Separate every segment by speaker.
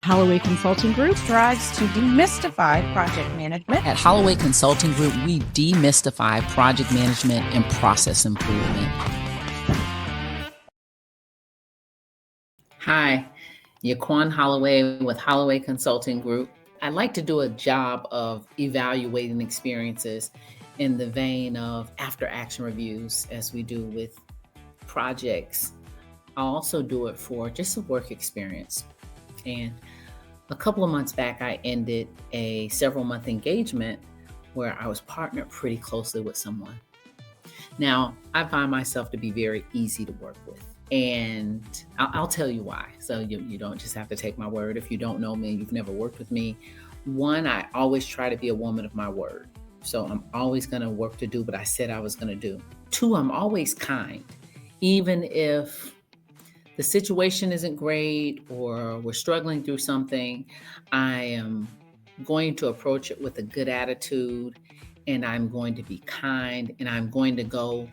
Speaker 1: Holloway Consulting Group strives to demystify project management.
Speaker 2: At Holloway Consulting Group, we demystify project management and process improvement. Hi, Yaquan Holloway with Holloway Consulting Group. I like to do a job of evaluating experiences in the vein of after action reviews as we do with projects. I also do it for just a work experience. And a couple of months back, I ended a several-month engagement where I was partnered pretty closely with someone. Now, I find myself to be very easy to work with, and I'll tell you why. So you don't just have to take my word. If you don't know me, you've never worked with me. One, I always try to be a woman of my word. So I'm always going to work to do what I said I was going to do. Two, I'm always kind, even if the situation isn't great or we're struggling through something. I am going to approach it with a good attitude, and I'm going to be kind, and I'm going to go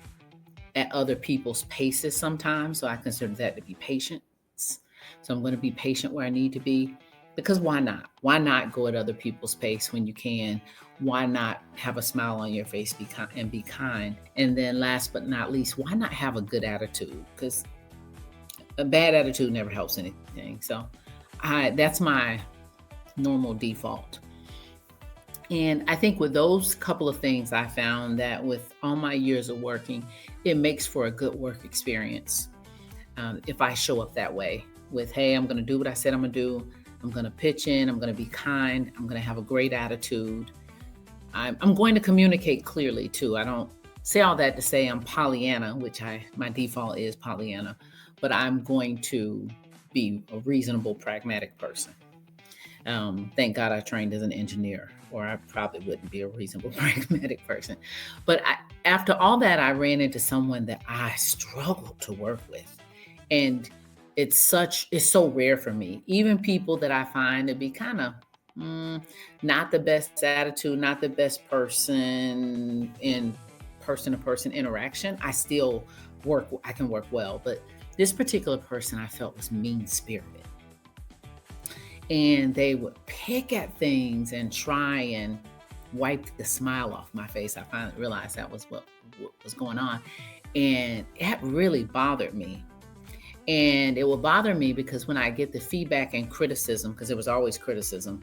Speaker 2: at other people's paces sometimes. So I consider that to be patience. So I'm going to be patient where I need to be, because why not? Why not go at other people's pace when you can? Why not have a smile on your face and be kind? And then last but not least, why not have a good attitude? Because a bad attitude never helps anything. So that's my normal default. And I think with those couple of things, I found that with all my years of working, it makes for a good work experience. If I show up that way with, hey, I'm going to do what I said I'm going to do. I'm going to pitch in. I'm going to be kind. I'm going to have a great attitude. I'm going to communicate clearly too. I don't say all that to say I'm Pollyanna, which my default is Pollyanna, but I'm going to be a reasonable, pragmatic person. Thank God I trained as an engineer, or I probably wouldn't be a reasonable, pragmatic person. But after all that, I ran into someone that I struggled to work with. And it's so rare for me. Even people that I find to be kind of not the best attitude, not the best person in person-to-person interaction, I can work well. But this particular person I felt was mean-spirited. And they would pick at things and try and wipe the smile off my face. I finally realized that was what was going on. And that really bothered me. And it will bother me because when I get the feedback and criticism, because it was always criticism,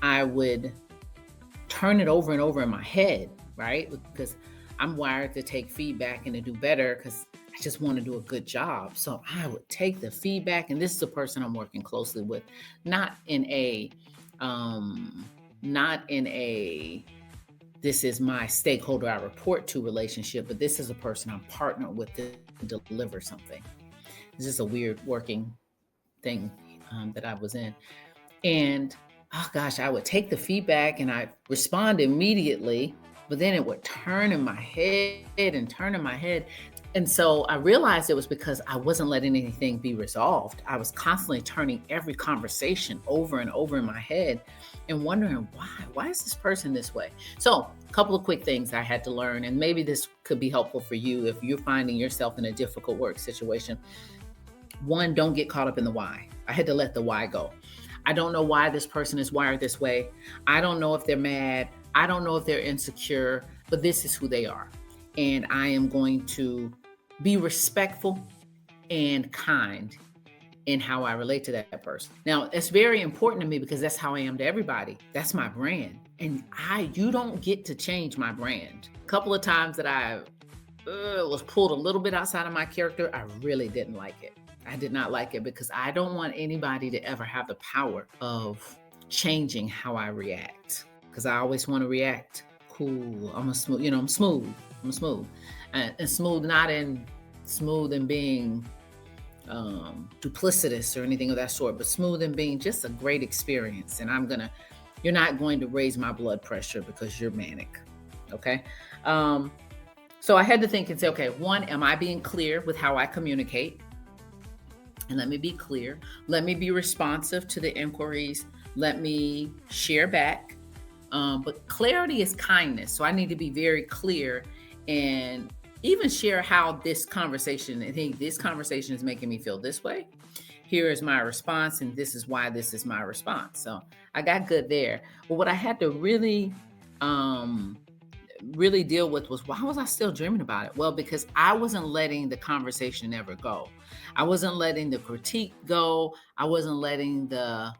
Speaker 2: I would turn it over and over in my head, right? Because I'm wired to take feedback and to do better because I just want to do a good job. So I would take the feedback, and this is a person I'm working closely with, not in a, this is my stakeholder I report to relationship, but this is a person I'm partnered with to deliver something. This is a weird working thing that I was in. And oh gosh, I would take the feedback and I respond immediately, but then it would turn in my head. And so I realized it was because I wasn't letting anything be resolved. I was constantly turning every conversation over and over in my head and wondering why is this person this way? So a couple of quick things I had to learn, and maybe this could be helpful for you if you're finding yourself in a difficult work situation. One, don't get caught up in the why. I had to let the why go. I don't know why this person is wired this way. I don't know if they're mad. I don't know if they're insecure, but this is who they are. And I am going to be respectful and kind in how I relate to that person. Now, it's very important to me because that's how I am to everybody. That's my brand. And you don't get to change my brand. A couple of times that I was pulled a little bit outside of my character, I really didn't like it. I did not like it because I don't want anybody to ever have the power of changing how I react. Because I always want to react cool. I'm smooth. I'm smooth. And smooth, not in smooth and being duplicitous or anything of that sort, but smooth and being just a great experience. And you're not going to raise my blood pressure because you're manic. Okay. So I had to think and say, okay, one, am I being clear with how I communicate? And let me be clear. Let me be responsive to the inquiries. Let me share back. But clarity is kindness. So I need to be very clear and even share how this conversation is making me feel this way. here is my response, and this is why this is my response. So I got good there. But what I had to really deal with was, why was I still dreaming about it? Well, because I wasn't letting the conversation ever go. I wasn't letting the critique go. I wasn't letting the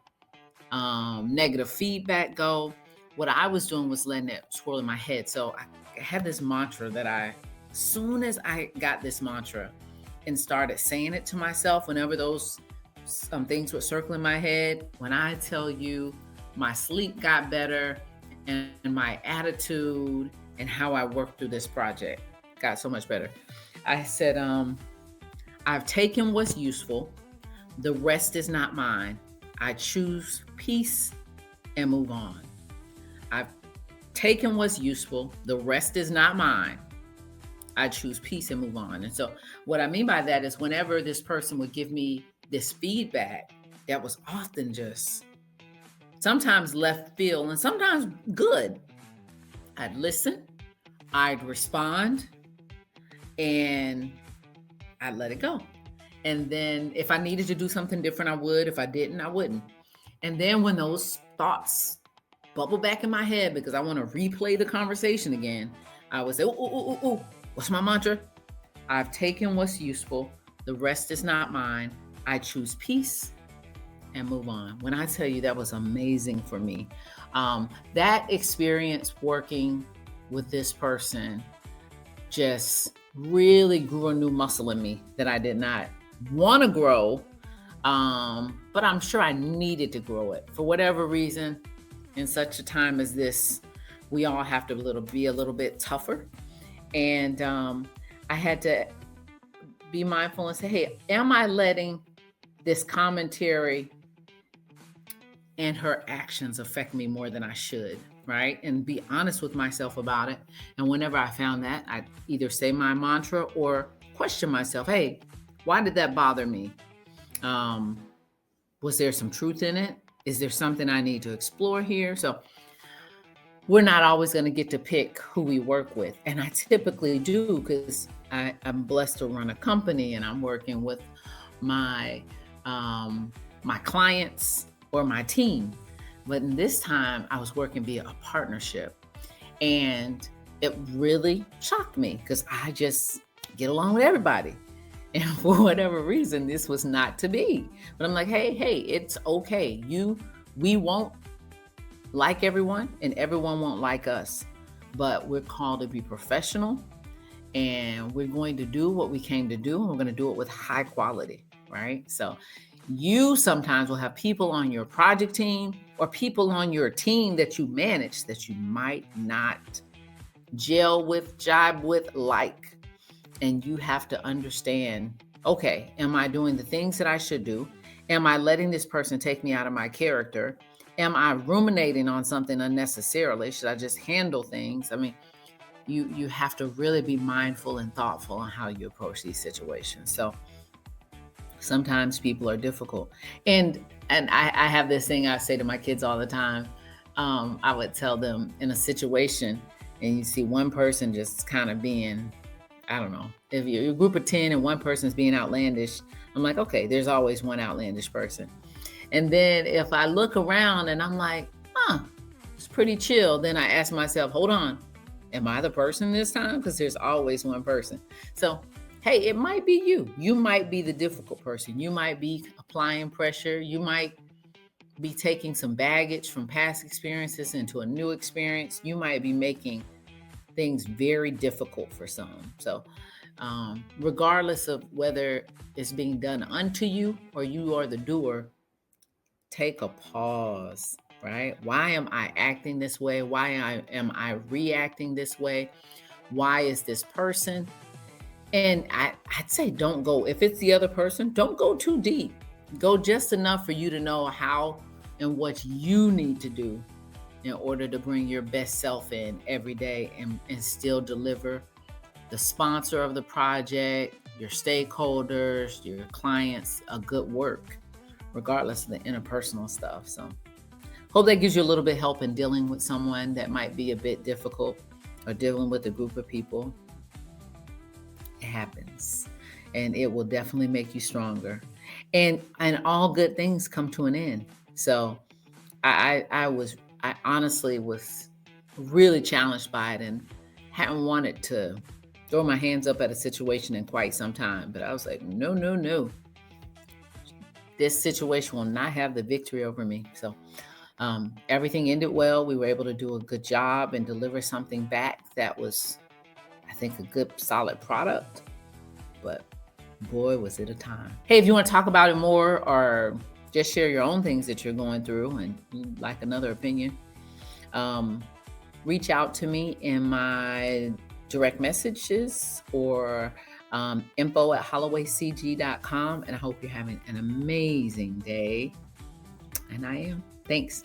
Speaker 2: negative feedback go. What I was doing was letting it swirl in my head. So I had this mantra that as soon as I got this mantra and started saying it to myself, whenever those things would circle in my head, when I tell you my sleep got better and my attitude and how I worked through this project got so much better. I said, I've taken what's useful. The rest is not mine. I choose peace and move on. I've taken what's useful. The rest is not mine. I choose peace and move on. And so what I mean by that is, whenever this person would give me this feedback that was often just sometimes left field and sometimes good, I'd listen, I'd respond, and I'd let it go. And then if I needed to do something different, I would. If I didn't, I wouldn't. And then when those thoughts bubble back in my head because I want to replay the conversation again, I would say, ooh, what's my mantra? I've taken what's useful. The rest is not mine. I choose peace and move on. When I tell you, that was amazing for me. That experience working with this person just really grew a new muscle in me that I did not want to grow, but I'm sure I needed to grow it. For whatever reason, in such a time as this, we all have to be a little bit tougher. And I had to be mindful and say, hey, am I letting this commentary and her actions affect me more than I should, right? And be honest with myself about it. And whenever I found that, I'd either say my mantra or question myself, hey, why did that bother me? Was there some truth in it? Is there something I need to explore here? So we're not always going to get to pick who we work with. And I typically do, because I'm blessed to run a company and I'm working with my clients or my team. But in this time, I was working via a partnership. And it really shocked me because I just get along with everybody. And for whatever reason, this was not to be. But I'm like, hey, it's okay. We won't like everyone and everyone won't like us. But we're called to be professional, and we're going to do what we came to do, and we're going to do it with high quality, right? So you sometimes will have people on your project team or people on your team that you manage that you might not gel with, jibe with, like. And you have to understand, okay, am I doing the things that I should do? Am I letting this person take me out of my character? Am I ruminating on something unnecessarily? Should I just handle things? I mean, you have to really be mindful and thoughtful on how you approach these situations. So sometimes people are difficult. And I have this thing I say to my kids all the time. I would tell them in a situation and you see one person just kind of being, I don't know, if you're a group of 10 and one person's being outlandish, I'm like, okay, there's always one outlandish person. And then if I look around and I'm like, it's pretty chill, then I ask myself, hold on, am I the person this time? Because there's always one person. So, hey, it might be you. You might be the difficult person. You might be applying pressure. You might be taking some baggage from past experiences into a new experience. You might be making things very difficult for some. So regardless of whether it's being done unto you or you are the doer, take a pause, right? Why am I acting this way? Why am I reacting this way? Why is this person? And I'd say don't go, if it's the other person, don't go too deep. Go just enough for you to know how and what you need to do in order to bring your best self in every day and still deliver the sponsor of the project, your stakeholders, your clients, a good work, regardless of the interpersonal stuff. So hope that gives you a little bit of help in dealing with someone that might be a bit difficult or dealing with a group of people. It happens, and it will definitely make you stronger. And all good things come to an end. So I honestly was really challenged by it and hadn't wanted to throw my hands up at a situation in quite some time. But I was like, no, no, no. This situation will not have the victory over me. So everything ended well. We were able to do a good job and deliver something back that was, I think, a good, solid product. But boy, was it a time. Hey, if you want to talk about it more or just share your own things that you're going through and you'd like another opinion, reach out to me in my direct messages or info@hollowaycg.com. And I hope you're having an amazing day. And I am. Thanks.